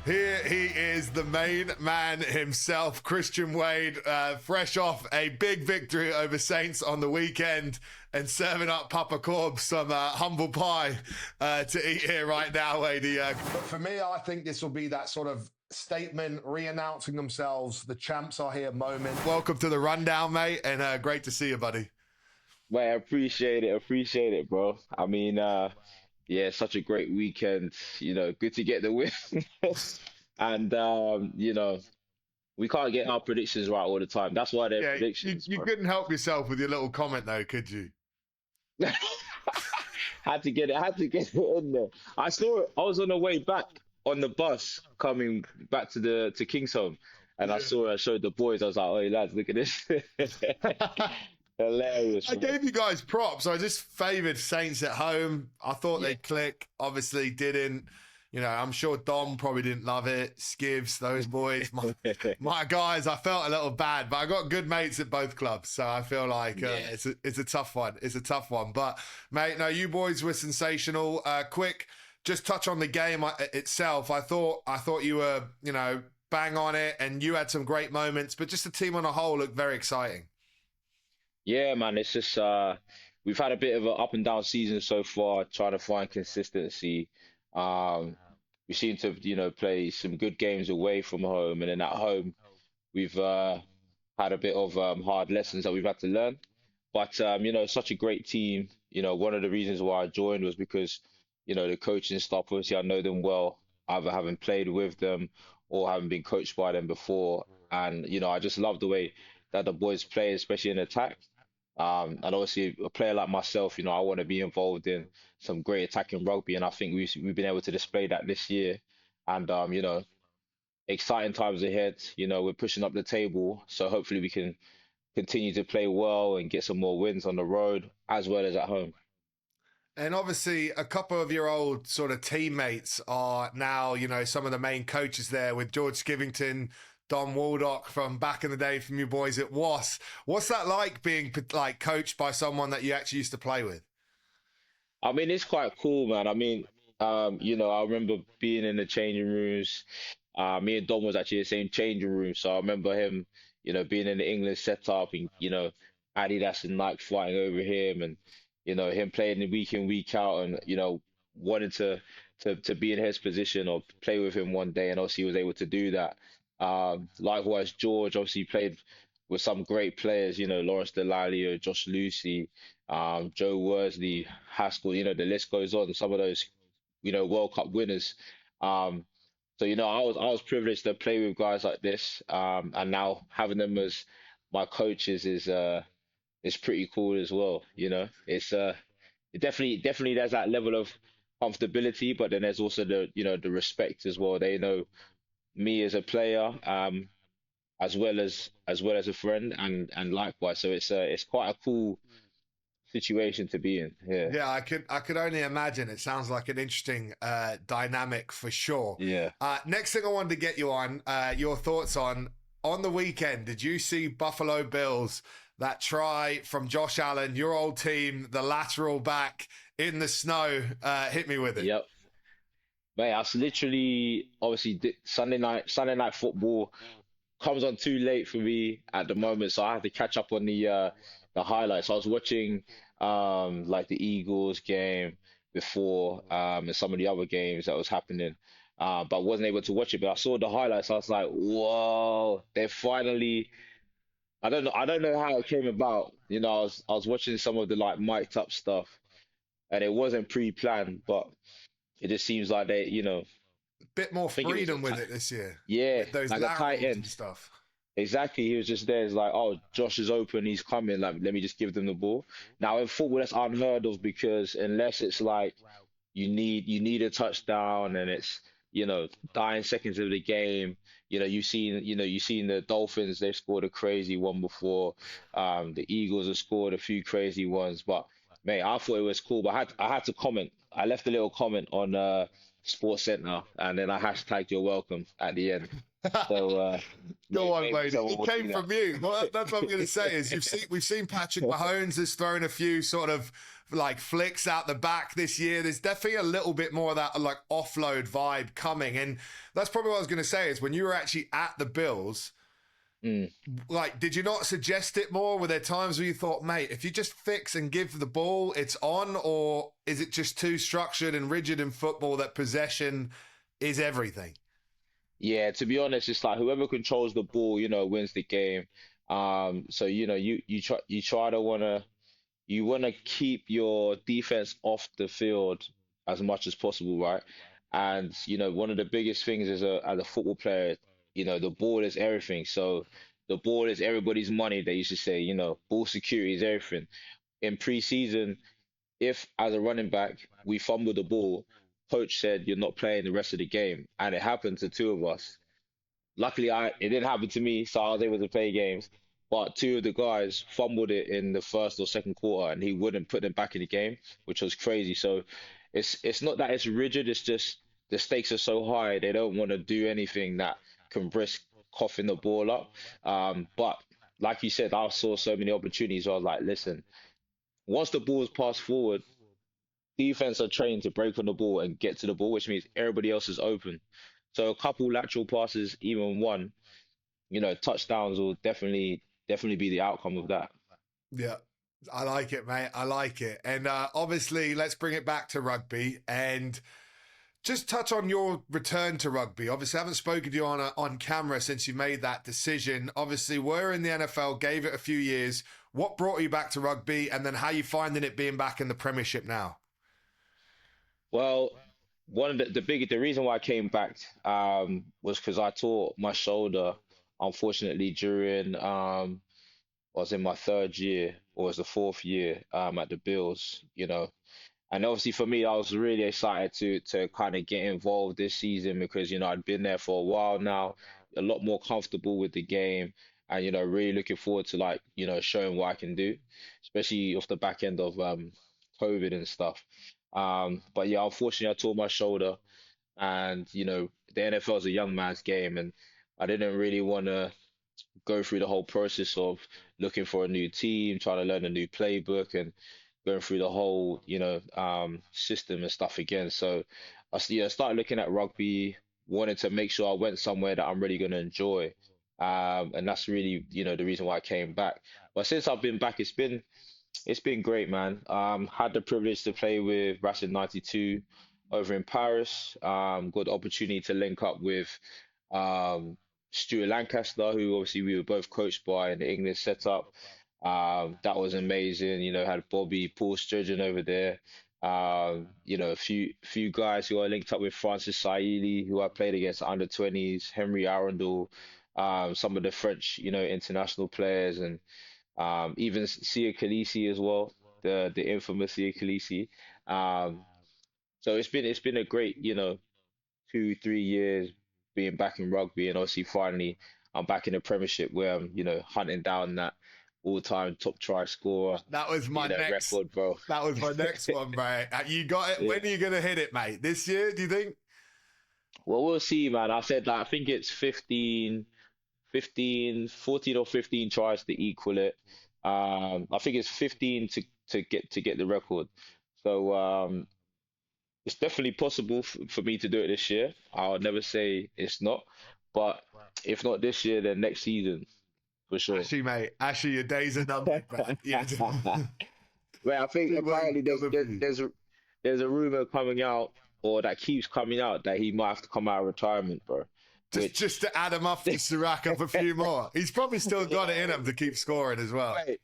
Here he is, the main man himself, Christian Wade, fresh off a big victory over Saints on the weekend and serving up Papa Corbs some humble pie to eat here right now, Wadey. But for me, I think this will be that sort of statement, re-announcing themselves, the champs are here moment. Welcome to the rundown, mate, and great to see you, buddy. Man, appreciate it, bro. I mean, yeah, such a great weekend. Good to get the win. And we can't get our predictions right all the time. That's why they're Yeah, predictions, you bro. couldn't help yourself with your little comment, though, could you? Had to get it in there. I saw it. I was on the way back on the bus coming back to Kingsholm, and I saw it. I showed the boys. I was like, "Oh, lads, look at this." Hilarious, I bro. gave you guys props. I just favoured Saints at home. I thought Yeah. they'd click. Obviously didn't. I'm sure Dom probably didn't love it. Skivs, those boys, my guys. I felt a little bad, but I got good mates at both clubs, so I feel like it's a tough one. It's a tough one, but mate, no, you boys were sensational. Quick, just touch on the game itself. I thought you were, bang on it, and you had some great moments, but just the team on a whole looked very exciting. Yeah, man, it's just we've had a bit of an up and down season so far, trying to find consistency. We seem to, play some good games away from home, and then at home we've had a bit of hard lessons that we've had to learn. But such a great team. One of the reasons why I joined was because, the coaching staff, obviously I know them well, either having played with them or having been coached by them before. And, I just love the way that the boys play, especially in attack. And obviously, a player like myself, I want to be involved in some great attacking rugby, and I think we've been able to display that this year. And exciting times ahead. We're pushing up the table, so hopefully we can continue to play well and get some more wins on the road as well as at home. And obviously, a couple of your old sort of teammates are now, some of the main coaches there with George Skivington, Don Waldock from back in the day from you boys at Was. What's that like being coached by someone that you actually used to play with? I mean, it's quite cool, man. I mean, I remember being in the changing rooms. Me and Don was actually in the same changing room, so I remember him, being in the England setup, and Adidas and Nike fighting over him, and him playing the week in week out, and wanted to be in his position or play with him one day, and obviously he was able to do that. Likewise, George obviously played with some great players, Lawrence Delalio, Josh Lucy, Joe Worsley, Haskell, the list goes on. Some of those, World Cup winners. So I was privileged to play with guys like this, and now having them as my coaches is pretty cool as well. It definitely there's that level of comfortability, but then there's also the respect as well. They know me as a player, as well as a friend, and likewise. So it's quite a cool situation to be in. Yeah. Yeah, I could only imagine. It sounds like an interesting dynamic for sure. Yeah. Next thing I wanted to get you on, your thoughts on the weekend. Did you see Buffalo Bills, that try from Josh Allen, your old team, the lateral back in the snow? Hit me with it. Yep. Mate, I was literally obviously Sunday night football comes on too late for me at the moment, so I have to catch up on the highlights. I was watching like the Eagles game before, and some of the other games that was happening, but wasn't able to watch it. But I saw the highlights. I was like, whoa, they finally. I don't know how it came about. I was watching some of the like mic'd up stuff, and it wasn't pre-planned, but it just seems like they, Bit more I think it was freedom with it this year. yeah, With those like a tight laterals and end. stuff. Exactly. He was just there. It's like, oh, Josh is open. He's coming. Like, let me just give them the ball. Now in football, that's unheard of because unless it's like you need a touchdown and it's dying seconds of the game. You've seen the Dolphins. They've scored a crazy one before. The Eagles have scored a few crazy ones. But mate, I thought it was cool. But I had to comment. I left a little comment on Sports Center, and then I hashtagged "You're welcome" at the end. So Go on, maybe mate. someone It will came do that. from you. Well, that's what I'm going to say. Is we've seen Patrick Mahomes has thrown a few sort of like flicks out the back this year. There's definitely a little bit more of that like offload vibe coming, and that's probably what I was going to say. Is when you were actually at the Bills, Mm. like, did you not suggest it more? Were there times where you thought, mate, if you just fix and give the ball, it's on, or is it just too structured and rigid in football that possession is everything? Yeah, to be honest, it's like whoever controls the ball, wins the game. So you try to wanna keep your defense off the field as much as possible, right? And one of the biggest things as a football player, the ball is everything. So the ball is everybody's money. They used to say, ball security is everything. In preseason, if as a running back we fumble the ball, coach said you're not playing the rest of the game, and it happened to two of us. Luckily, it didn't happen to me, so I was able to play games. But two of the guys fumbled it in the first or second quarter, and he wouldn't put them back in the game, which was crazy. So it's not that it's rigid; it's just the stakes are so high. They don't want to do anything that can risk coughing the ball up. But like you said, I saw so many opportunities. Where I was like, listen, once the ball is passed forward, defense are trained to break on the ball and get to the ball, which means everybody else is open. So a couple lateral passes, even one, touchdowns will definitely be the outcome of that. Yeah. I like it, mate. I like it. And obviously, let's bring it back to rugby and just touch on your return to rugby. Obviously, I haven't spoken to you on camera since you made that decision. Obviously, we're in the NFL, gave it a few years. What brought you back to rugby, and then how you finding it being back in the Premiership now? Well, one of the reason why I came back was because I tore my shoulder, unfortunately, during I was in my third year or it was the fourth year at the Bills, And obviously for me, I was really excited to kind of get involved this season because I'd been there for a while now, a lot more comfortable with the game, and really looking forward to like showing what I can do, especially off the back end of COVID and stuff. But yeah, unfortunately, I tore my shoulder, and the NFL is a young man's game, and I didn't really want to go through the whole process of looking for a new team, trying to learn a new playbook, and going through the whole, system and stuff again. So started looking at rugby, wanted to make sure I went somewhere that I'm really going to enjoy. And that's really, the reason why I came back. But since I've been back, it's been great, man. Had the privilege to play with Racing 92 over in Paris. Got the opportunity to link up with um, Stuart Lancaster, who obviously we were both coached by in the English setup. That was amazing. Had Bobby, Paul Sturgeon over there. A few guys who I linked up with, Francis Saili, who I played against under 20s, Henry Arundel, some of the French, international players, and even Sia Khaleesi as well, the infamous Sia Khaleesi. Um, so it's been a great, 2 3 years being back in rugby, and obviously finally I'm back in the Premiership where I'm, hunting down that all-time top try scorer, That was my next. record, bro. That was my next one, mate. You got it. Yeah. When are you going to hit it, mate? This year? Do you think? Well, we'll see, man. I said like I think it's 14 or 15 tries to equal it. I think it's 15 to get the record. So it's definitely possible for me to do it this year. I'll never say it's not, but if not this year, then next season for sure. Actually, mate. Actually, your days are numbered, man. Yeah. Well, I think See what apparently you there's got there, for you. there's a rumor coming out, or that keeps coming out, that he might have to come out of retirement, bro. Which, Just to add him up, just to rack up a few more. He's probably still got it in him to keep scoring as well. wait,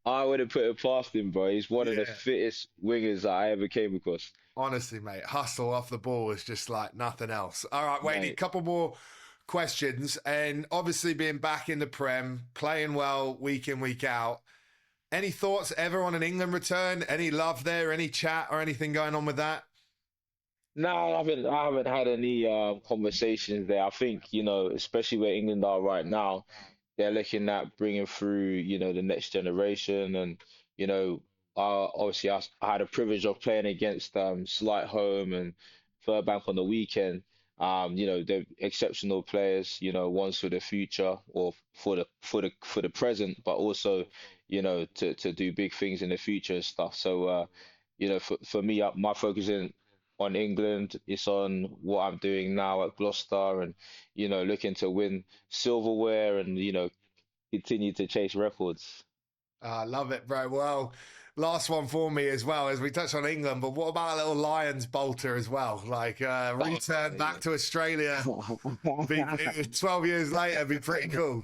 I wouldn't put it past him, bro. He's one of the Yeah. fittest wingers that I ever came across, Honestly, mate, hustle off the ball is just like nothing else. All right, Wayne, a mate. couple more questions. And obviously, being back in the Prem, playing well week in, week out. Any thoughts ever on an England return? Any love there? Any chat or anything going on with that? No, I haven't had any conversations there. I think, especially where England are right now, they're looking at bringing through, the next generation. And, obviously I had a privilege of playing against Slight Home and Furbank on the weekend. They're exceptional players, ones for the future or for the present, but also, to do big things in the future and stuff. So, for me, my focus isn't on England. It's on what I'm doing now at Gloucester, and looking to win silverware and continue to chase records. I love it, bro. Well, last one for me as well, as we touched on England, but what about a little Lions bolter as well? Like, return back to Australia, 12 years later, be pretty cool.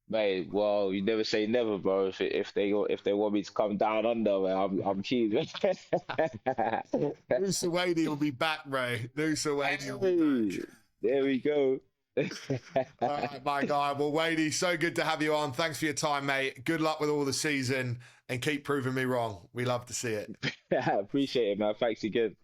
Mate, well, you never say never, bro. If they want me to come down under, man, I'm keen. Noosa Wadey will be back, bro. Noosa Wadey will be back. There we go. All right, my guy. Well, Wadey, so good to have you on. Thanks for your time, mate. Good luck with all the season and keep proving me wrong. We love to see it. Appreciate it, man. Thanks again.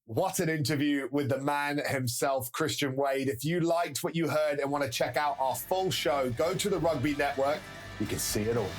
What an interview with the man himself, Christian Wade. If you liked what you heard and want to check out our full show, go to the Rugby Network. You can see it all.